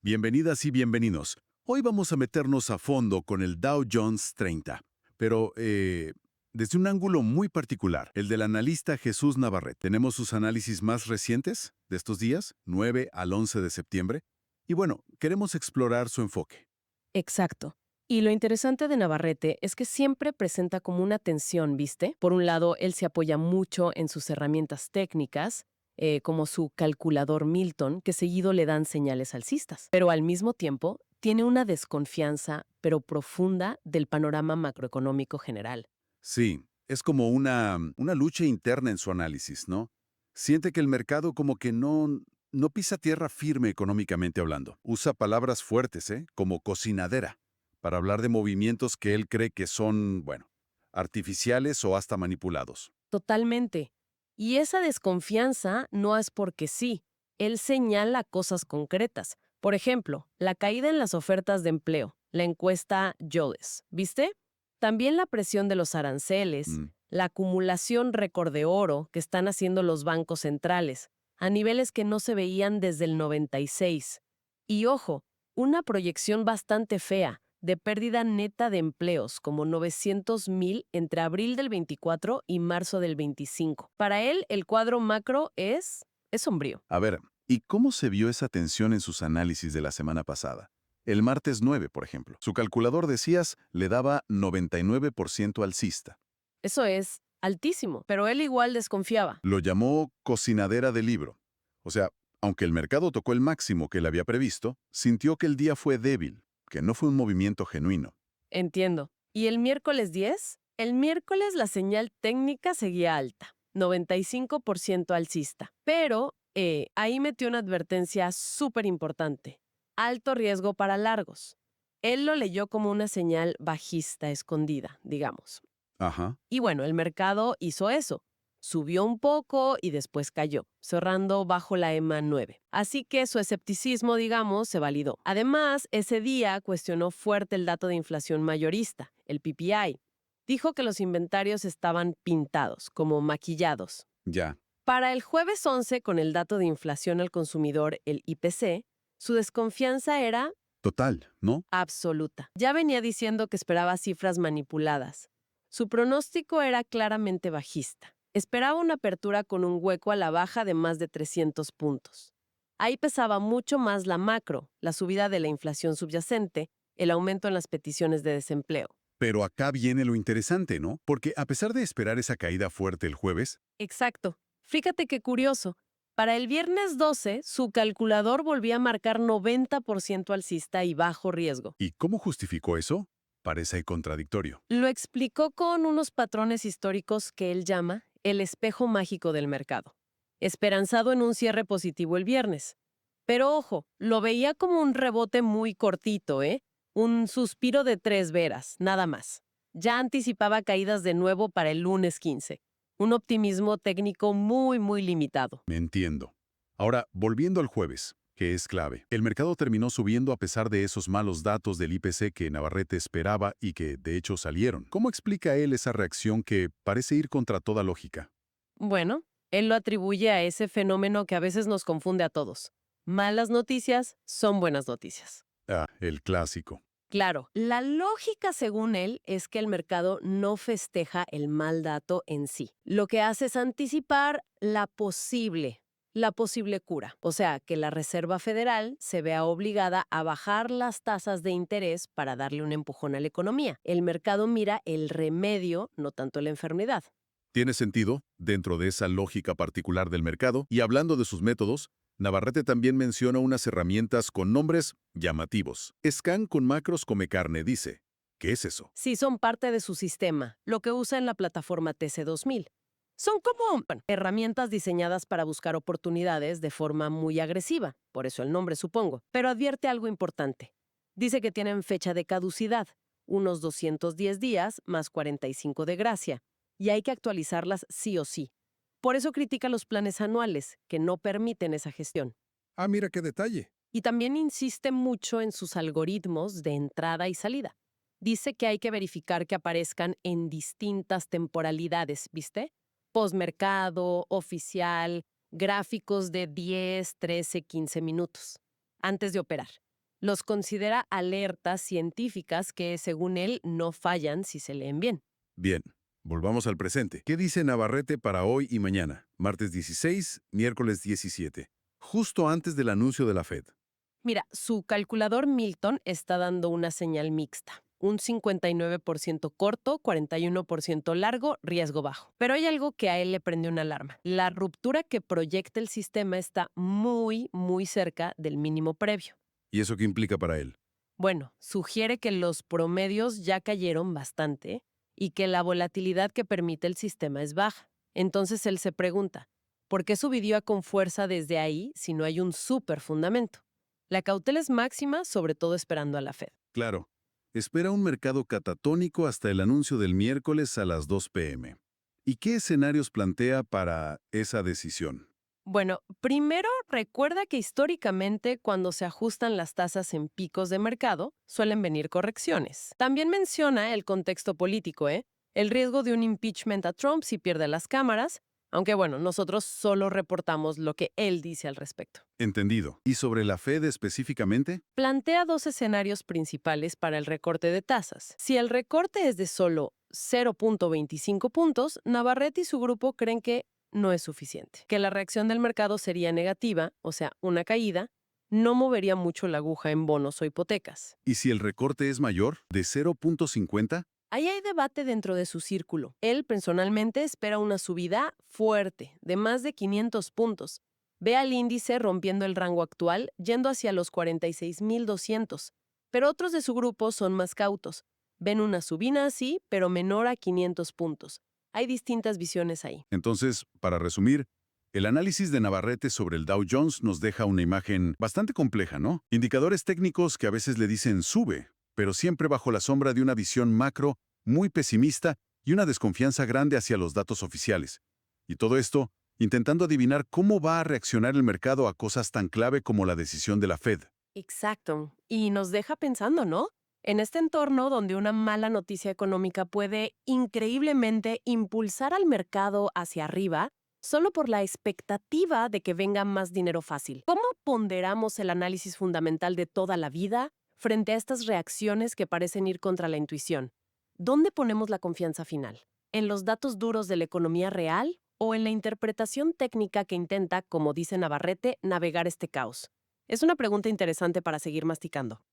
Bienvenidas y bienvenidos. Hoy vamos a meternos a fondo con el Dow Jones 30, pero desde un ángulo muy particular, el del analista Jesús Navarrete. Tenemos sus análisis más recientes de estos días, 9 al 11 de septiembre, y bueno, queremos explorar su enfoque. Exacto. Y lo interesante de Navarrete es que siempre presenta como una tensión, ¿viste? Por un lado, él se apoya mucho en sus herramientas técnicas, como su calculador Milton, que seguido le dan señales alcistas. Pero al mismo tiempo, tiene una desconfianza, pero profunda, del panorama macroeconómico general. Sí, es como una lucha interna en su análisis, ¿no? Siente que el mercado como que no pisa tierra firme económicamente hablando. Usa palabras fuertes, como cocinadera, para hablar de movimientos que él cree que son, bueno, artificiales o hasta manipulados. Totalmente. Y esa desconfianza no es porque sí. Él señala cosas concretas. Por ejemplo, la caída en las ofertas de empleo, la encuesta JOLTS, ¿viste? También la presión de los aranceles, Mm. la acumulación récord de oro que están haciendo los bancos centrales, a niveles que no se veían desde el 96. Y ojo, una proyección bastante fea de pérdida neta de empleos, como 900,000 entre abril del 24 y marzo del 25. Para él, el cuadro macro es sombrío. A ver, ¿y cómo se vio esa tensión en sus análisis de la semana pasada? El martes 9, por ejemplo. Su calculador, decías, le daba 99% alcista. Eso es altísimo, pero él igual desconfiaba. Lo llamó cocinadera de libro. O sea, aunque el mercado tocó el máximo que él había previsto, sintió que el día fue débil, que no fue un movimiento genuino. Entiendo. ¿Y el miércoles 10? El miércoles la señal técnica seguía alta, 95% alcista. Pero ahí metió una advertencia súper importante. Alto riesgo para largos. Él lo leyó como una señal bajista escondida, digamos. Ajá. Y bueno, el mercado hizo eso. Subió un poco y después cayó, cerrando bajo la EMA 9. Así que su escepticismo, digamos, se validó. Además, ese día cuestionó fuerte el dato de inflación mayorista, el PPI. Dijo que los inventarios estaban pintados, como maquillados. Ya. Para el jueves 11, con el dato de inflación al consumidor, el IPC, su desconfianza era Total, ¿no? absoluta. Ya venía diciendo que esperaba cifras manipuladas. Su pronóstico era claramente bajista. Esperaba una apertura con un hueco a la baja de más de 300 puntos. Ahí pesaba mucho más la macro, la subida de la inflación subyacente, el aumento en las peticiones de desempleo. Pero acá viene lo interesante, ¿no? Porque a pesar de esperar esa caída fuerte el jueves, Exacto. Fíjate qué curioso. Para el viernes 12, su calculador volvía a marcar 90% alcista y bajo riesgo. ¿y cómo justificó eso? Parece contradictorio. Lo explicó con unos patrones históricos que él llama el espejo mágico del mercado, esperanzado en un cierre positivo el viernes. Pero ojo, lo veía como un rebote muy cortito, ¿eh? Un suspiro de 3 veras, nada más. Ya anticipaba caídas de nuevo para el lunes 15. Un optimismo técnico muy limitado. Me entiendo. Ahora, volviendo al jueves, que es clave. El mercado terminó subiendo a pesar de esos malos datos del IPC que Navarrete esperaba y que, de hecho, salieron. ¿Cómo explica él esa reacción que parece ir contra toda lógica? Bueno, él lo atribuye a ese fenómeno que a veces nos confunde a todos. Malas noticias son buenas noticias. Ah, el clásico. Claro, la lógica según él es que el mercado no festeja el mal dato en sí. Lo que hace es anticipar la posible cura. O sea, que la Reserva Federal se vea obligada a bajar las tasas de interés para darle un empujón a la economía. El mercado mira el remedio, no tanto la enfermedad. Tiene sentido, dentro de esa lógica particular del mercado, y hablando de sus métodos, Navarrete también menciona unas herramientas con nombres llamativos. Scan con macros come carne, dice. ¿Qué es eso? Sí, son parte de su sistema, lo que usa en la plataforma TC2000. Son como herramientas diseñadas para buscar oportunidades de forma muy agresiva, por eso el nombre supongo, pero advierte algo importante. Dice que tienen fecha de caducidad, unos 210 días más 45 de gracia, y hay que actualizarlas sí o sí. Por eso critica los planes anuales, que no permiten esa gestión. Ah, mira qué detalle. Y también insiste mucho en sus algoritmos de entrada y salida. Dice que hay que verificar que aparezcan en distintas temporalidades, ¿viste? Postmercado, oficial, gráficos de 10, 13, 15 minutos, antes de operar. Los considera alertas científicas que, según él, no fallan si se leen bien. Bien, volvamos al presente. ¿Qué dice Navarrete para hoy y mañana? Martes 16, miércoles 17. Justo antes del anuncio de la Fed. Mira, su calculador Milton está dando una señal mixta. Un 59% corto, 41% largo, riesgo bajo. Pero hay algo que a él le prende una alarma. La ruptura que proyecta el sistema está muy, muy cerca del mínimo previo. ¿Y eso qué implica para él? Bueno, sugiere que los promedios ya cayeron bastante y que la volatilidad que permite el sistema es baja. Entonces él se pregunta, ¿por qué subiría con fuerza desde ahí si no hay un súper fundamento? La cautela es máxima, sobre todo esperando a la Fed. Claro, espera un mercado catatónico hasta el anuncio del miércoles a las 2 p.m. ¿Y qué escenarios plantea para esa decisión? Bueno, primero recuerda que históricamente cuando se ajustan las tasas en picos de mercado, suelen venir correcciones. También menciona el contexto político, ¿eh? El riesgo de un impeachment a Trump si pierde las cámaras, aunque bueno, nosotros solo reportamos lo que él dice al respecto. Entendido. ¿Y sobre la Fed específicamente? Plantea dos escenarios principales para el recorte de tasas. Si el recorte es de solo 0.25 puntos, Navarrete y su grupo creen que no es suficiente, que la reacción del mercado sería negativa, o sea, una caída, no movería mucho la aguja en bonos o hipotecas. ¿Y si el recorte es mayor, de 0.50? Ahí hay debate dentro de su círculo. Él personalmente espera una subida fuerte, de más de 500 puntos. Ve al índice rompiendo el rango actual, yendo hacia los 46.200. Pero otros de su grupo son más cautos. Ven una subida así, pero menor a 500 puntos. Hay distintas visiones ahí. Entonces, para resumir, el análisis de Navarrete sobre el Dow Jones nos deja una imagen bastante compleja, ¿no? Indicadores técnicos que a veces le dicen sube, pero siempre bajo la sombra de una visión macro muy pesimista y una desconfianza grande hacia los datos oficiales. Y todo esto intentando adivinar cómo va a reaccionar el mercado a cosas tan clave como la decisión de la Fed. Exacto. Y nos deja pensando, ¿no? En este entorno donde una mala noticia económica puede increíblemente impulsar al mercado hacia arriba, solo por la expectativa de que venga más dinero fácil. ¿Cómo ponderamos el análisis fundamental de toda la vida frente a estas reacciones que parecen ir contra la intuición? ¿Dónde ponemos la confianza final? ¿En los datos duros de la economía real o en la interpretación técnica que intenta, como dice Navarrete, navegar este caos? Es una pregunta interesante para seguir masticando.